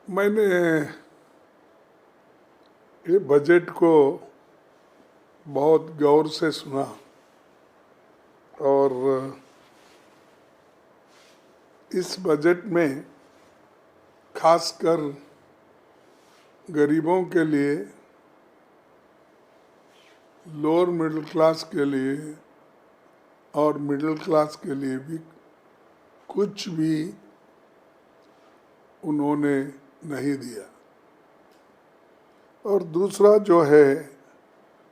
मैंने ये बजट को बहुत गौर से सुना और इस बजट में खासकर गरीबों के लिए, लोअर मिडिल क्लास के लिए और मिडिल क्लास के लिए भी कुछ भी उन्होंने नहीं दिया। और दूसरा जो है,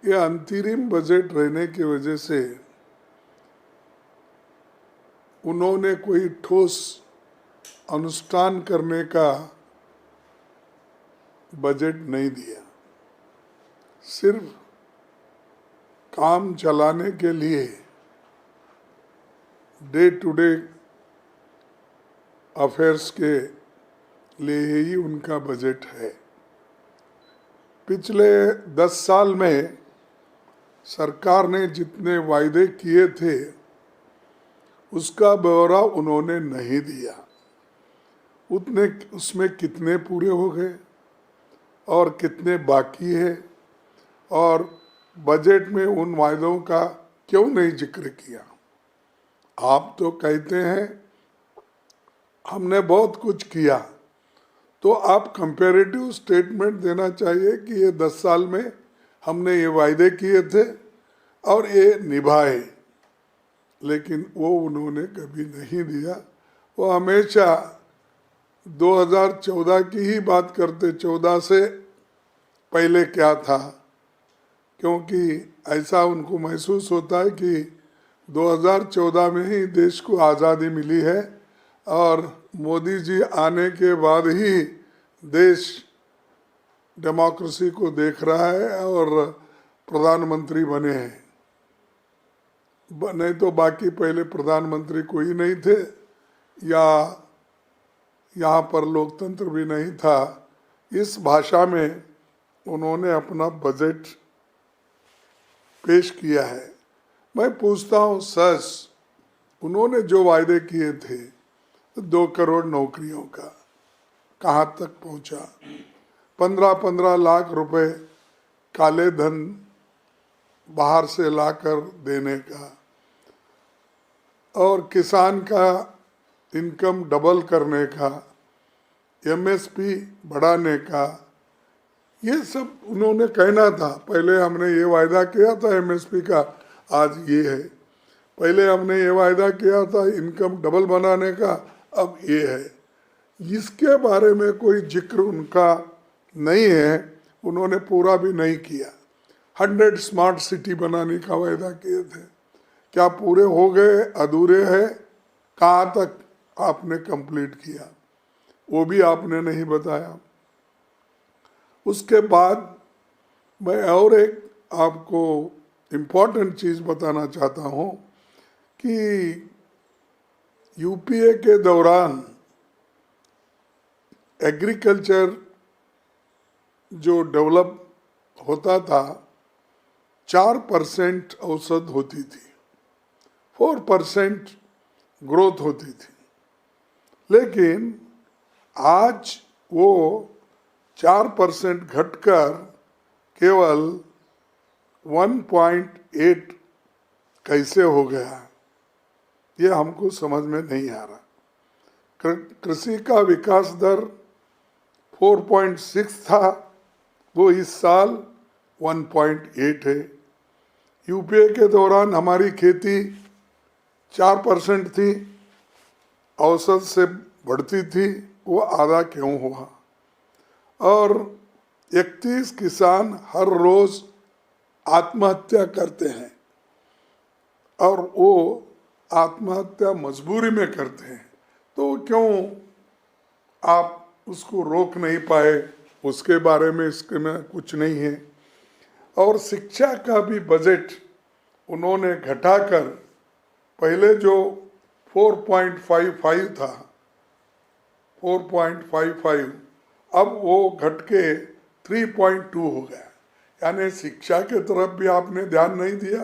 ये अंतरिम बजट रहने की वजह से उन्होंने कोई ठोस अनुष्ठान करने का बजट नहीं दिया। सिर्फ काम चलाने के लिए डे टू डे अफेयर्स के लिए ही उनका बजट है। पिछले 10 साल में सरकार ने जितने वायदे किए थे उसका ब्यौरा उन्होंने नहीं दिया। उसमें कितने पूरे हो गए और कितने बाकी है, और बजट में उन वायदों का क्यों नहीं जिक्र किया। आप तो कहते हैं हमने बहुत कुछ किया, तो आप कंपैरेटिव स्टेटमेंट देना चाहिए कि ये 10 साल में हमने ये वायदे किए थे और ये निभाए, लेकिन वो उन्होंने कभी नहीं दिया। वो हमेशा 2014 की ही बात करते, 14 से पहले क्या था, क्योंकि ऐसा उनको महसूस होता है कि 2014 में ही देश को आज़ादी मिली है और मोदी जी आने के बाद ही देश डेमोक्रेसी को देख रहा है और प्रधानमंत्री बने हैं। नहीं तो बाकी पहले प्रधानमंत्री कोई नहीं थे या यहाँ पर लोकतंत्र भी नहीं था। इस भाषा में उन्होंने अपना बजट पेश किया है। मैं पूछता हूँ, सच उन्होंने जो वायदे किए थे 2 करोड़ नौकरियों का कहाँ तक पहुँचा? 15-15 लाख रुपए काले धन बाहर से लाकर देने का, और किसान का इनकम डबल करने का, एमएसपी बढ़ाने का, ये सब उन्होंने कहना था। पहले हमने ये वायदा किया था एमएसपी का, आज ये है। पहले हमने ये वायदा किया था इनकम डबल बनाने का, अब ये है। इसके बारे में कोई जिक्र उनका नहीं है, उन्होंने पूरा भी नहीं किया। 100 स्मार्ट सिटी बनाने का वायदा किए थे, क्या पूरे हो गए, अधूरे हैं? कहाँ तक आपने कंप्लीट किया, वो भी आपने नहीं बताया। उसके बाद मैं और एक आपको इम्पोर्टेंट चीज़ बताना चाहता हूँ कि यूपीए के दौरान एग्रीकल्चर जो डेवलप होता था 4% औसत होती थी, 4% ग्रोथ होती थी, लेकिन आज वो 4% घटकर केवल 1.8 कैसे हो गया, ये हमको समझ में नहीं आ रहा। कृषि का विकास दर 4.6 था, वो इस साल 1.8 है। यूपीए के दौरान हमारी खेती 4% थी, औसत से बढ़ती थी, वो आधा क्यों हुआ? और 31 किसान हर रोज आत्महत्या करते हैं, और वो आत्महत्या मजबूरी में करते हैं, तो क्यों आप उसको रोक नहीं पाए? उसके बारे में इसके में कुछ नहीं है। और शिक्षा का भी बजट उन्होंने घटाकर, पहले जो 4.55 था, 4.55, अब वो घट के 3.2 हो गया। यानी शिक्षा के तरफ भी आपने ध्यान नहीं दिया,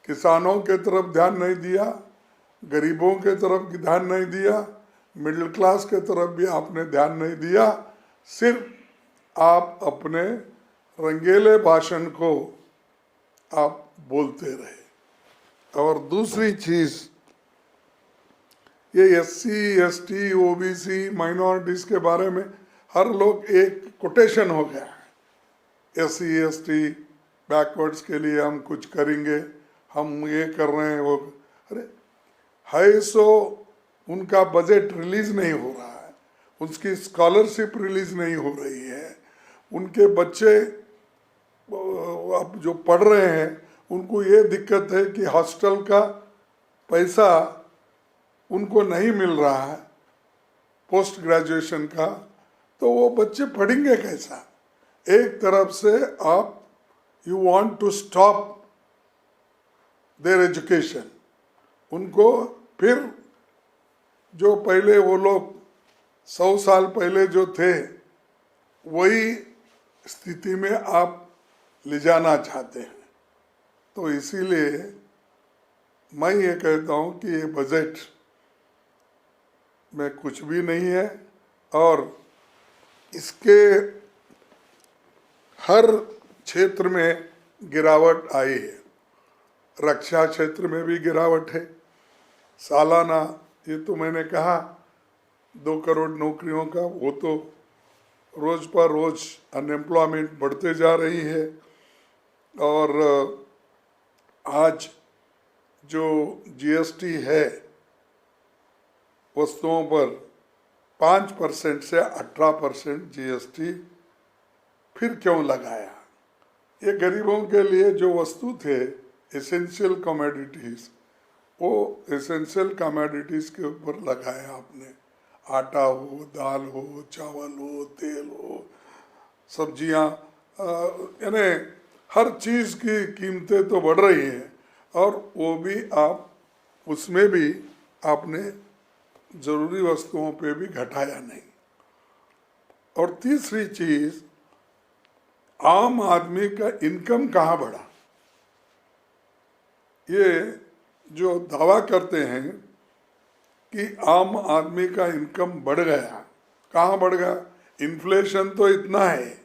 किसानों के तरफ ध्यान नहीं दिया, गरीबों के तरफ ध्यान नहीं दिया, मिडिल क्लास के तरफ भी आपने ध्यान नहीं दिया, सिर्फ आप अपने रंगीले भाषण को आप बोलते रहे। और दूसरी चीज, ये SC ST OBC माइनॉरिटीज के बारे में हर लोग एक कोटेशन हो गया है। SC ST बैकवर्ड्स के लिए हम कुछ करेंगे, हम ये कर रहे हैं वो। अरे है सो उनका बजट रिलीज नहीं हो रहा है, उसकी स्कॉलरशिप रिलीज नहीं हो रही है, उनके बच्चे अब जो पढ़ रहे हैं उनको ये दिक्कत है कि हॉस्टल का पैसा उनको नहीं मिल रहा है पोस्ट ग्रेजुएशन का, तो वो बच्चे पढ़ेंगे कैसा? एक तरफ से आप you want to stop their education, उनको फिर जो पहले वो लोग 100 साल पहले जो थे वही स्थिति में आप ले जाना चाहते हैं। तो इसीलिए मैं ये कहता हूँ कि ये बजट में कुछ भी नहीं है और इसके हर क्षेत्र में गिरावट आई है। रक्षा क्षेत्र में भी गिरावट है। सालाना, ये तो मैंने कहा 2 करोड़ नौकरियों का, वो तो रोज पर रोज अनएम्प्लॉयमेंट बढ़ते जा रही है। और आज जो GST है वस्तुओं पर 5% से 18% GST फिर क्यों लगाया? ये गरीबों के लिए जो वस्तु थे एसेंशियल कमोडिटीज, वो एसेंशियल कमोडिटीज के ऊपर लगाया आपने। आटा हो, दाल हो, चावल हो, तेल हो, सब्जियां, यानी हर चीज़ की कीमतें तो बढ़ रही हैं और वो भी आप उसमें भी आपने ज़रूरी वस्तुओं पे भी घटाया नहीं। और तीसरी चीज़, आम आदमी का इनकम कहाँ बढ़ा? ये जो दावा करते हैं कि आम आदमी का इनकम बढ़ गया, कहाँ बढ़ गया? इन्फ्लेशन तो इतना है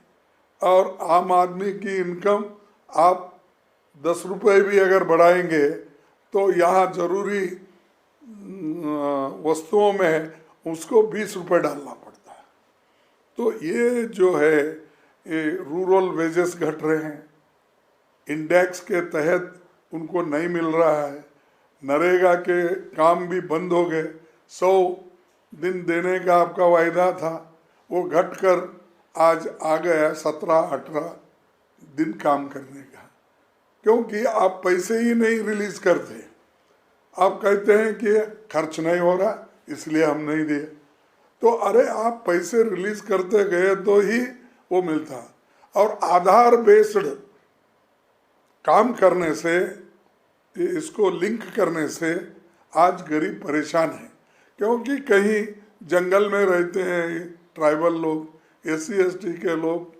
और आम आदमी की इनकम आप 10 रुपये भी अगर बढ़ाएंगे तो यहाँ जरूरी वस्तुओं में उसको 20 रुपये डालना पड़ता है। तो ये जो है, ये रूरल वेजेस घट रहे हैं, इंडेक्स के तहत उनको नहीं मिल रहा है, नरेगा के काम भी बंद हो गए। 100 दिन देने का आपका वायदा था, वो घटकर आज आ गया 17-18 दिन काम करने का, क्योंकि आप पैसे ही नहीं रिलीज करते। आप कहते हैं कि खर्च नहीं हो रहा इसलिए हम नहीं दिए। तो अरे आप पैसे रिलीज करते गए तो ही वो मिलता। और आधार बेस्ड काम करने से, इसको लिंक करने से आज गरीब परेशान है, क्योंकि कहीं जंगल में रहते हैं ट्राइबल लोग, SC ST के लोग,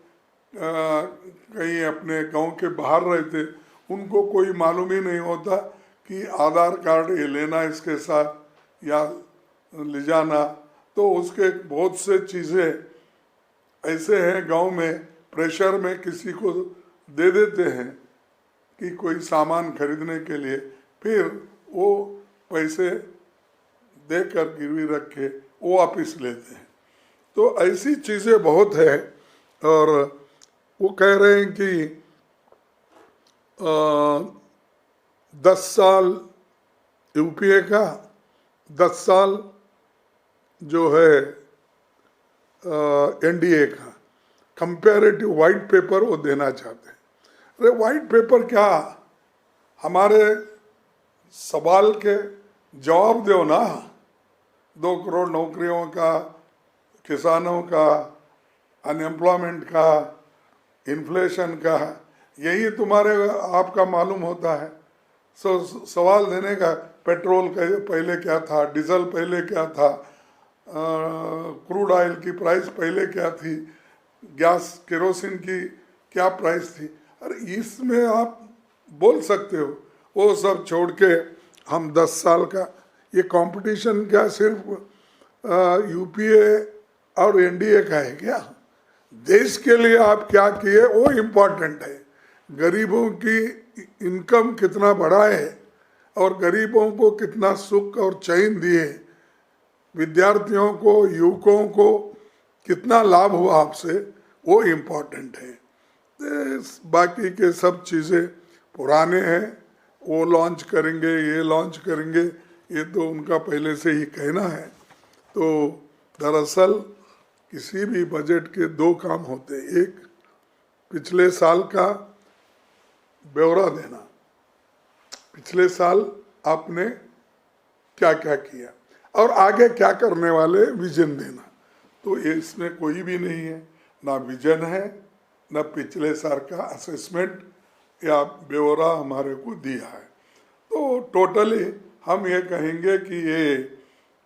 कहीं अपने गांव के बाहर रहते, उनको कोई मालूम ही नहीं होता कि आधार कार्ड ये लेना इसके साथ या ले जाना। तो उसके बहुत से चीज़ें ऐसे हैं गांव में, प्रेशर में किसी को दे देते हैं कि कोई सामान खरीदने के लिए, फिर वो पैसे देकर गिरवी रख के वो वापिस लेते हैं। तो ऐसी चीज़ें बहुत है। और वो कह रहे हैं कि 10 साल UPA का, 10 साल जो है NDA का कंपैरेटिव वाइट पेपर वो देना चाहते हैं। अरे वाइट पेपर क्या, हमारे सवाल के जवाब दो ना। 2 करोड़ नौकरियों का, किसानों का, अनएम्प्लॉयमेंट का, इन्फ्लेशन का, यही तुम्हारे आपका मालूम होता है। सवाल देने का, पेट्रोल का पहले क्या था, डीजल पहले क्या था, क्रूड ऑयल की प्राइस पहले क्या थी, गैस केरोसिन की क्या प्राइस थी। अरे इसमें आप बोल सकते हो। वो सब छोड़ के हम 10 साल का, ये कंपटीशन क्या सिर्फ UPA और NDA का है क्या? देश के लिए आप क्या किए वो इम्पोर्टेंट है। गरीबों की इनकम कितना बढ़ाए और गरीबों को कितना सुख और चैन दिए, विद्यार्थियों को, युवकों को कितना लाभ हुआ आपसे, वो इम्पोर्टेंट है। बाकी के सब चीज़ें पुराने हैं, वो लॉन्च करेंगे, ये लॉन्च करेंगे, ये तो उनका पहले से ही कहना है। तो दरअसल किसी भी बजट के दो काम होते, एक पिछले साल का ब्यौरा देना, पिछले साल आपने क्या क्या किया और आगे क्या करने वाले विजन देना। तो ये इसमें कोई भी नहीं है, ना विजन है न पिछले साल का असेसमेंट या ब्यौरा हमारे को दिया है। तो टोटली हम ये कहेंगे कि ये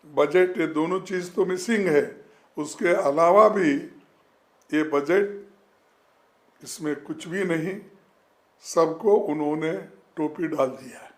बजट, ये दोनों चीज़ तो मिसिंग है, उसके अलावा भी ये बजट, इसमें कुछ भी नहीं, सबको उन्होंने टोपी डाल दिया है।